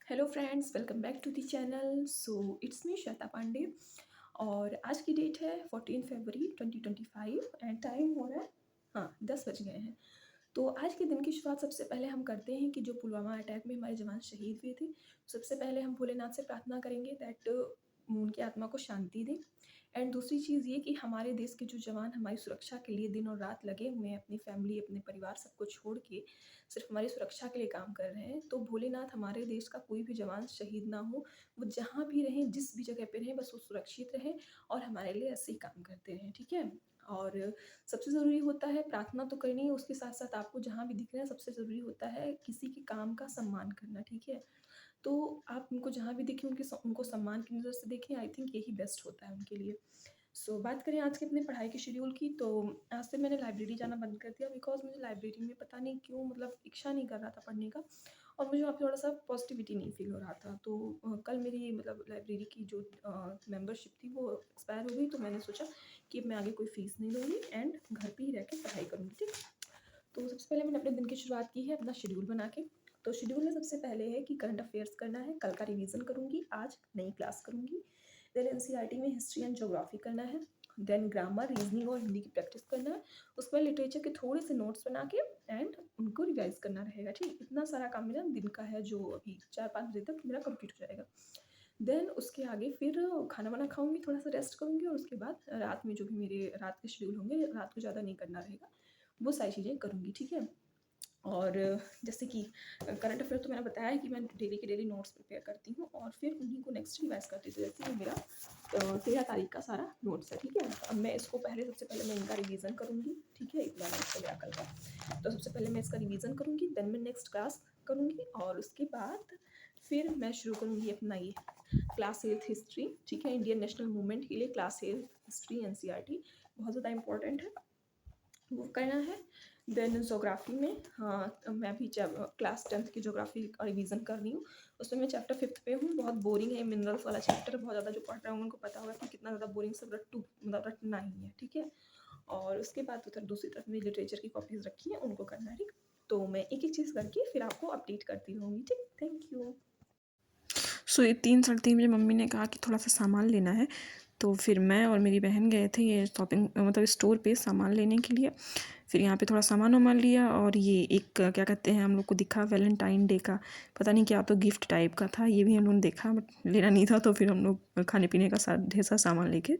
Hello friends, welcome back to the channel. It's me Shweta Pandey और आज की डेट है 14 फरवरी 2025 एंड टाइम हो रहा है, हाँ, 10 बज गए हैं। तो आज के दिन की शुरुआत सबसे पहले हम करते हैं कि जो पुलवामा अटैक में हमारे जवान शहीद हुए थे, सबसे पहले हम भोलेनाथ से प्रार्थना करेंगे दैट उनकी आत्मा को शांति दें। एंड दूसरी चीज़ ये कि हमारे देश के जो जवान हमारी सुरक्षा के लिए दिन और रात लगे हुए हैं, अपनी फैमिली, अपने परिवार सबको छोड़ के सिर्फ हमारी सुरक्षा के लिए काम कर रहे हैं। तो भोलेनाथ हमारे देश का कोई भी जवान शहीद ना हो, वो जहाँ भी रहें, जिस भी जगह पे रहें, बस वो सुरक्षित रहें और हमारे लिए ऐसे ही काम करते रहें, ठीक है? और सबसे ज़रूरी होता है प्रार्थना तो करनी है, उसके साथ-साथ आपको जहाँ भी दिख रहे हैं, सबसे ज़रूरी होता है किसी के काम का सम्मान करना, ठीक है? तो आप उनको जहाँ भी देखें उनको सम्मान की नज़र से देखें, आई थिंक यही बेस्ट होता है उनके लिए। बात करें आज के अपने पढ़ाई के शेड्यूल की, तो आज से मैंने लाइब्रेरी जाना बंद कर दिया बिकॉज़ मुझे लाइब्रेरी में पता नहीं क्यों मतलब इच्छा नहीं कर रहा था पढ़ने का और मुझे वहाँ पे थोड़ा-सा पॉज़िटिविटी नहीं फ़ील हो रहा था। तो कल मेरी मतलब लाइब्रेरी की जो मेंबरशिप थी वो एक्सपायर हो गई, तो मैंने सोचा कि मैं आगे कोई फ़ीस नहीं लूँगी एंड घर पे ही रह के पढ़ाई करूँगी, ठीक? तो सबसे पहले मैंने अपने दिन की शुरुआत की है अपना शेड्यूल बना के। तो शेड्यूल में सबसे पहले है कि करंट अफ़ेयर्स करना है, कल का रिवीज़न करूँगी, आज नई क्लास करूँगी। देन एनसीईआरटी में हिस्ट्री एंड ज्योग्राफी करना है। देन ग्रामर, रीज़निंग और हिंदी की प्रैक्टिस करना है। उसके बाद लिटरेचर के थोड़े से नोट्स बना के एंड उनको रिवाइज़ करना रहेगा, ठीक? इतना सारा काम मेरा दिन का है जो अभी 4-5 बजे तक मेरा कंप्लीट हो जाएगा। देन उसके आगे फिर खाना-वाना खाऊँगी, थोड़ा-सा रेस्ट करूँगी और उसके बाद रात में जो भी मेरे रात के शेड्यूल होंगे, रात को ज़्यादा नहीं करना रहेगा, वो सारी चीज़ें करूँगी, ठीक है? और जैसे कि करंट अफ़ेयर तो मैंने बताया है कि मैं डेली के डेली नोट्स प्रिपेयर करती हूँ और फिर उन्हीं को नेक्स्ट रिवाइज़ करती हूँ। तो जैसे ये मेरा 13 तारीख का सारा नोट्स है, ठीक है? अब मैं इसको सबसे पहले मैं इनका रिवीज़न करूँगी, ठीक है? इतना नोट्स है मेरा कल का। तो सबसे पहले मैं इसका रिवीज़न करूँगी, देन मैं नेक्स्ट क्लास करूँगी और उसके बाद फिर मैं शुरू करूँगी अपना ये क्लास 8th हिस्ट्री, ठीक है? इंडियन नेशनल मूवमेंट के लिए क्लास 8th हिस्ट्री एनसीईआरटी बहुत ज़्यादा इम्पोर्टेंट है, वो करना है। देन ज्योग्राफी में हाँ, मैं भी जब क्लास 10th की ज्योग्राफी का रिवीजन कर रही हूँ। उसमें मैं चैप्टर 5th पे हूँ, बहुत बोरिंग है मिनरल्स वाला चैप्टर, बहुत ज़्यादा जो पढ़ रहे होंगे उनको पता होगा कि कितना ज़्यादा बोरिंग, सब रट्टू मतलब रटना ही है, ठीक है? और उसके बाद उधर दूसरी तरफ मेरी लिटरेचर की कॉपीज़ रखी हैं, उनको करना है, ठीक? तो मैं एक-एक चीज़ करके फिर आपको अपडेट करती रहूँगी, ठीक? Thank you. ये 3 साढ़े 3 बजे मम्मी ने कहा कि थोड़ा-सा सामान लेना है, तो फिर मैं और मेरी बहन गए थे ये शॉपिंग मतलब स्टोर पे सामान लेने के लिए। फिर यहाँ पे थोड़ा सामान-वामान लिया और ये एक क्या कहते हैं हम लोग को दिखा वैलेंटाइन डे का, पता नहीं क्या तो गिफ्ट टाइप का था, ये भी हम लोगों ने देखा बट लेना नहीं था, तो फिर हम लोग खाने-पीने का ढेर सारा सामान लेके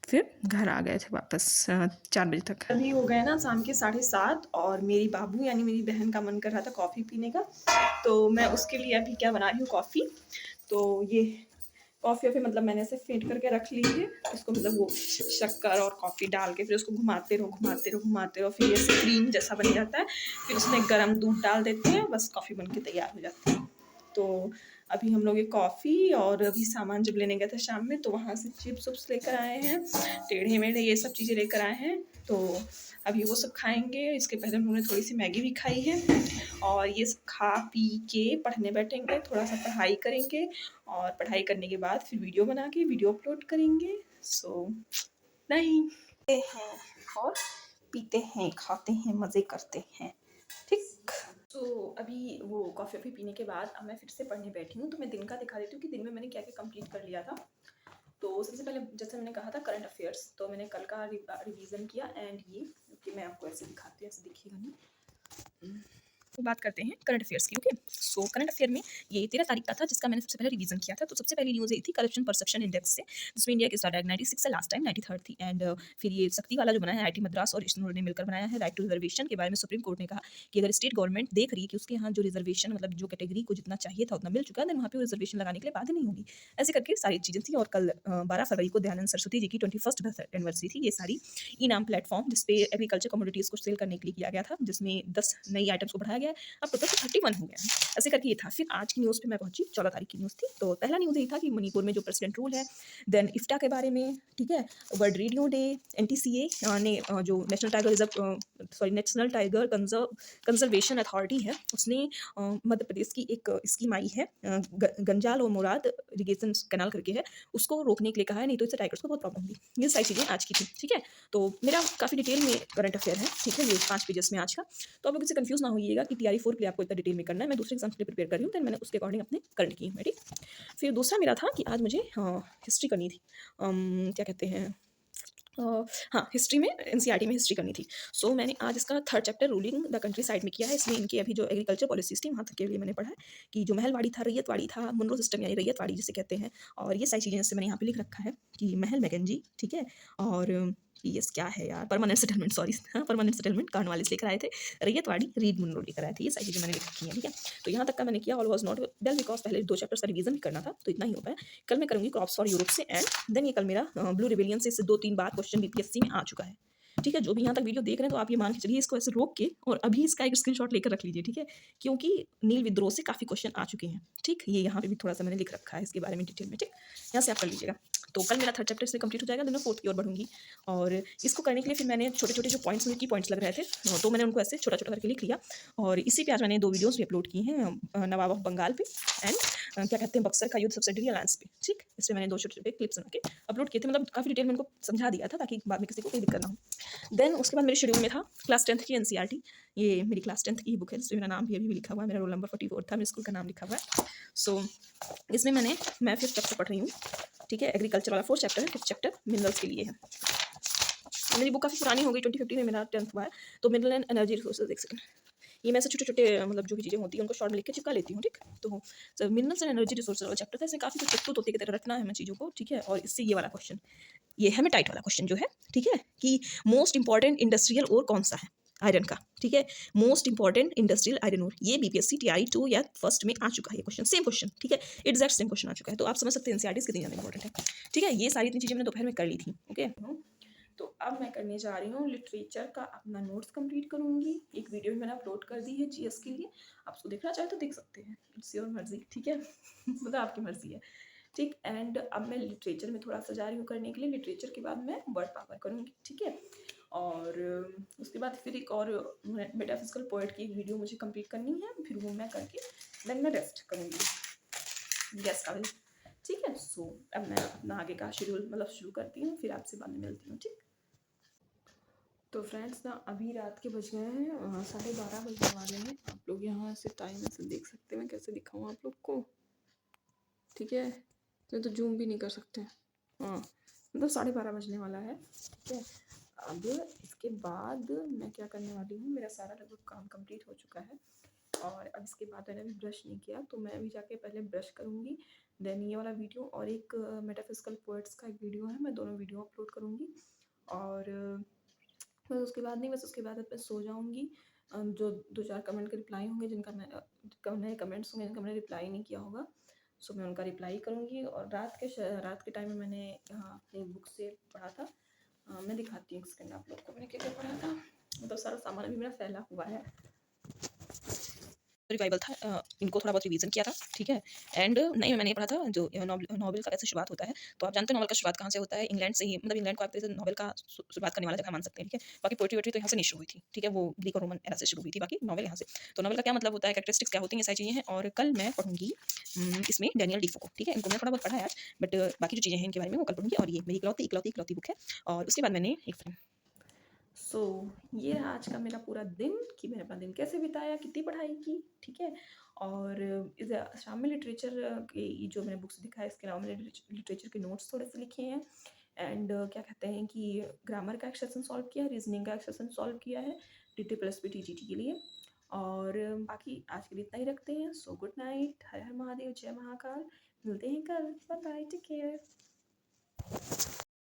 फिर घर आ गए थे वापस 4 बजे तक। अभी हो गए ना शाम के 7:30 और मेरी बाबू यानी मेरी बहन का मन कर रहा था कॉफ़ी पीने का, तो मैं उसके लिए अभी क्या बना रही हूँ कॉफ़ी। तो ये कॉफ़ी मतलब मैंने ऐसे फेंट करके रख ली है, इसको मतलब वो शक्कर और कॉफ़ी डाल के फिर उसको घुमाते रहो घुमाते रहो घुमाते रहो, फिर ये क्रीम जैसा बन जाता है। फिर उसमें गर्म दूध डाल देते हैं, बस कॉफ़ी बन के तैयार हो जाती है। तो अभी हम लोग ये कॉफ़ी और अभी सामान जब लेने गए थे शाम में, तो वहाँ से चिप्स उप्स लेकर आए हैं, टेढ़े मेढ़े ये सब चीज़ें लेकर आए हैं। तो अभी वो सब खाएंगे, इसके पहले हम लोगों ने थोड़ी सी मैगी भी खाई है और ये सब खा पी के पढ़ने बैठेंगे, थोड़ा सा पढ़ाई करेंगे और पढ़ाई करने के बाद फिर वीडियो बना के वीडियो अपलोड करेंगे। नहीं हैं और पीते हैं, खाते हैं, मज़े करते हैं, ठीक? अभी वो कॉफ़ी पीने के बाद अब मैं फिर से पढ़ने बैठी हूँ, तो मैं दिन का दिखा देती हूँ कि दिन में मैंने क्या-क्या कंप्लीट कर लिया था। तो सबसे पहले जैसे मैंने कहा था करंट अफ़ेयर्स, तो मैंने कल का रिवीज़न किया एंड ये कि मैं आपको ऐसे दिखाती हूँ, ऐसे दिखिएगा नहीं। तो बात करते हैं करंट अफेयर्स की, ओके? करंट अफेयर में ये 13 तारीख का था जिसका मैंने सबसे पहले रिवीजन किया था। तो सबसे पहली न्यूज़ ये थी करप्शन परसेप्शन इंडेक्स से, जिसमें इंडिया की स्टार्ट रैंक 96 से लास्ट टाइम 93rd थी। एंड फिर ये शक्ति वाला जो बना है आईटी मद्रास और इग्नोर ने मिलकर बनाया है। राइट टू रिजर्वेशन के बारे में सुप्रीम कोर्ट ने कहा कि अगर स्टेट गवर्नमेंट देख रही है कि उसके यहाँ जो रिजर्वेशन मतलब जो कैटेगरी को जितना चाहिए था उतना मिल चुका है, देन वहाँ पे रिजर्वेशन लगाने के लिए बात नहीं होगी। ऐसे करके सारी चीज़ें थी। और कल 12 फरवरी को दयानंद सरस्वती जी की 21st बर्थ एनिवर्सरी थी। ये सारी ई नाम प्लेटफॉर्म जिसपे एग्रीकल्चर कमोडिटीज़ को सेल करने के लिए किया गया था, जिसमें 10 नई आइटम्स को बढ़ाया गया है। अब टोटल 31 हो गया है। ऐसे करके ये था। फिर आज की न्यूज़ पे मैं पहुँची, 14 तारीख की न्यूज़ थी। तो पहला न्यूज़ यही था कि मणिपुर में जो प्रेसिडेंट रूल है, देन इफ्टा के बारे में, ठीक है? वर्ल्ड रेडियो डे, एनटीसीए ने जो नेशनल टाइगर कंजर्वेशन अथॉरिटी है, उसने मध्य प्रदेश की एक स्कीम आई है, गंजाल और मुराद इरिगेशन कैनाल करके है, उसको रोकने के लिए कहा है, नहीं तो इससे टाइगर्स को बहुत प्रॉब्लम होगी। ये सारी चीज़ें आज की थी, ठीक है? तो मेरा काफ़ी डिटेल में करंट अफेयर है, ठीक है? ये 5 पेजेस में आज का। तो आप लोग इससे कंफ्यूज ना होइएगा कि TRE 4 के लिए आपको इतना डिटेल में करना है, मैं दूसरे एग्जाम्स के लिए प्रिपेयर कर रही हूँ, देन मैंने उसके अकॉर्डिंग अपने करने की है, ठीक। फिर दूसरा मेरा था कि आज मुझे हिस्ट्री करनी थी, क्या कहते हैं, अ, हाँ, हिस्ट्री में एनसीईआरटी में हिस्ट्री करनी थी। सो मैंने आज इसका third chapter ruling the country side में किया है। इसमें इनकी अभी जो एग्रीकल्चर पॉलिसीज़ थी वहाँ तक के लिए मैंने पढ़ा है कि जो महलवाड़ी था, रैयतवाड़ी था, मुनरो सिस्टम यानी रैयतवाड़ी जिसे कहते हैं, और ये सारी चीज़ें इससे मैंने यहाँ पे लिख रखा है कि महल मैकेंजी, ठीक है? और पीएस क्या है यार, परमानेंट सेटलमेंट, सॉरी, हाँ, परमानेंट सेटलमेंट कॉर्नवालिस लेकर आए थे, रैयतवाड़ी रीड मुनरो लेकर आए थे। ये सारी चीज़ें मैंने लिख रखी हैं, ठीक है? तो यहाँ तक का मैंने किया, all was not well because पहले 2 चैप्टर्स का रिवीजन भी करना था, तो इतना ही हो पाया। कल मैं करूँगी क्रॉप्स फॉर यूरोप से, एंड देन ये कल मेरा ब्लू रिबेलियन से 2-3 बार क्वेश्चन बीपीएससी में आ चुका है। ठीक है? जो भी यहाँ तक वीडियो देख रहे हैं तो आप ये मान के चलिए, इसको ऐसे रोक के और अभी इसका एक स्क्रीनशॉट लेकर रख लीजिए, ठीक है? क्योंकि नील विद्रोह से काफ़ी क्वेश्चन आ चुके हैं, ठीक? ये यहाँ पे भी थोड़ा-सा मैंने लिख रखा है इसके बारे में डिटेल में, ठीक? यहाँ से आप कर लीजिएगा। तो कल मेरा थर्ड चैप्टर इसमें कंप्लीट हो जाएगा, देन मैं फोर्थ की ओर बढ़ूँगी, और इसको करने के लिए फिर मैंने छोटे-छोटे जो पॉइंट्स, मुझे की पॉइंट्स लग रहे थे, तो मैंने उनको ऐसे छोटा-छोटा करके लिख लिया, और इसी पे आज मैंने 2 वीडियोज़ भी अपलोड की हैं, नवाब ऑफ बंगाल पे एंड क्या कहते हैं, बक्सर का युद्ध सब्सिडरी अलायंस पे, ठीक? इसपे मैंने 2 छोटे-छोटे क्लिप्स बना के अपलोड किए थे, मतलब काफ़ी डिटेल में उनको समझा दिया था ताकि बाद में किसी को कोई दिक्कत ना हो। देन उसके बाद मेरे शेड्यूल में था क्लास 10th की एनसीईआरटी। ये मेरी क्लास 10th की ही बुक है, जिसमें मेरा नाम भी अभी भी लिखा हुआ है, मेरा रोल नंबर 44 था, मेरे स्कूल का नाम लिखा हुआ है। सो इसमें मैं 5th चैप्टर पढ़ रही हूँ, ठीक है? एग्रीकल्चर वाला 4th चैप्टर है, 5th चैप्टर मिनरल्स के लिए है। मेरी बुक काफ़ी पुरानी हो गई, 2015 में मेरा 10th हुआ है, तो मिनरल एंड एनर्जी रिसोर्सेज, एक सेकंड, ये मैं ऐसे छोटे-छोटे मतलब जो भी चीज़ें होती हैं उनको शॉर्ट में लिख के चिपका लेती हूँ, ठीक? तो मिनरल्स एंड एनर्जी रिसोर्सेज वाला चैप्टर था, इसमें काफ़ी कुछ प्रस्तुत होती की तरह रखना है हमें चीज़ों को, ठीक है? और इससे ये वाला क्वेश्चन, ये हेमेटाइट वाला क्वेश्चन जो है, ठीक है? कि मोस्ट इंपोर्टेंट इंडस्ट्रियल ओर कौन-सा है? आयरन का, ठीक है? Most important industrial iron ore, ये बीपीएससी टीआई 2 या फर्स्ट में आ चुका है ये क्वेश्चन, सेम क्वेश्चन, ठीक है? एग्जैक्ट सेम क्वेश्चन आ चुका है, तो आप समझ सकते हैं एनसीईआरटी कितनी ज़्यादा इंपॉर्टेंट है, ठीक है? ये सारी इतनी चीज़ें मैंने दोपहर में कर ली थी, ओके? तो अब मैं करने जा रही हूँ लिटरेचर का अपना नोट्स कंप्लीट करूँगी। एक वीडियो भी मैंने अपलोड कर दी है जीएस के लिए, आप उसको देखना चाहें तो देख सकते हैं, इट्स योर मर्जी, ठीक है? मतलब आपकी मर्जी है, ठीक। एंड अब मैं लिटरेचर में थोड़ा सा जा रही हूँ करने के लिए, लिटरेचर के बाद मैं वर्ड पावर करूँगी, ठीक है? और उसके बाद फिर एक और मेटाफिजिकल पोएट की एक वीडियो मुझे कंप्लीट करनी है, फिर वो मैं करके देन मैं रेस्ट करूँगी, गैस का, ठीक है? सो अब मैं अपना आगे का शेड्यूल मतलब शुरू करती हूँ, फिर आपसे बाद में मिलती हूँ, ठीक? तो फ्रेंड्स ना, अभी रात के बज गए हैं 12:30 बजने वाले हैं। आप लोग यहाँ से टाइम ऐसे देख सकते हैं, मैं कैसे दिखाऊँ आप लोग को, ठीक है? तो जूम भी नहीं कर सकते, हाँ, मतलब 12:30 बजने वाला है, ठीक है? अब इसके बाद मैं क्या करने वाली हूँ, मेरा सारा लगभग काम कंप्लीट हो चुका है, और अब इसके बाद मैंने अभी ब्रश नहीं किया, तो मैं अभी जाके पहले ब्रश करूँगी, देन ये वाला वीडियो और एक मेटाफिजिकल पोएट्स का एक वीडियो है, मैं दोनों वीडियो अपलोड करूँगी, और बस उसके बाद नहीं, बस उसके बाद मैं सो जाऊँगी। जो 2-4 कमेंट के रिप्लाई होंगे जिनका मैं नए कमेंट्स होंगे जिनका मैंने रिप्लाई नहीं किया होगा, सो मैं उनका रिप्लाई करूँगी, और रात के टाइम में मैंने अपनी बुक से पढ़ा था, मैं दिखाती हूँ एक सेकंड आप लोग को मैंने क्या-क्या पढ़ा था, मतलब सारा सामान अभी मेरा फैला हुआ है। रिवाइवल था, इनको थोड़ा बहुत रिवीजन किया था, ठीक है? एंड नहीं, मैंने पढ़ा था जो नॉवेल का कैसे शुरुआत होता है, तो आप जानते हैं नॉवेल का शुरुआत कहाँ से होता है, इंग्लैंड से ही, मतलब इंग्लैंड को आप तरह से नॉवेल का शुरुआत करने वाला जगह मान सकते हैं, ठीक है? बाकी पोएट्री तो यहाँ से नहीं शुरू हुई थी, ठीक है? वो ग्रीक और रोमन एरा से शुरू हुई थी, बाकी नॉवेल यहाँ से। तो नॉवेल का क्या मतलब होता है, कैरेक्टरिस्टिक्स क्या होती हैं, ये सारी चीज़ें हैं, और कल मैं पढ़ूँगी इसमें डैनियल डीफो को, ठीक है? इनको मैंने थोड़ा बहुत पढ़ा है आज, बट बाकी जो चीज़ें हैं इनके बारे में वो कल पढ़ूँगी, और ये मेरी इकलौती बुक है, और उसके बाद मैंने एक सो ये रहा आज का मेरा पूरा दिन कि मैंने अपना दिन कैसे बिताया, कितनी पढ़ाई की, ठीक है? और इस शाम में लिटरेचर के ये जो मैंने बुक्स दिखाया, इसके अलावा मैंने लिटरेचर के नोट्स थोड़े से लिखे हैं, एंड क्या कहते हैं कि ग्रामर का एक सेशन सॉल्व किया है, रीजनिंग का एक सेशन सॉल्व किया है, टी प्लस पी टी के लिए, और बाकी आज के लिए इतना ही रखते हैं। सो गुड नाइट, हर हर महादेव, जय महाकाल, मिलते हैं कल, बाय बाय, टेक केयर।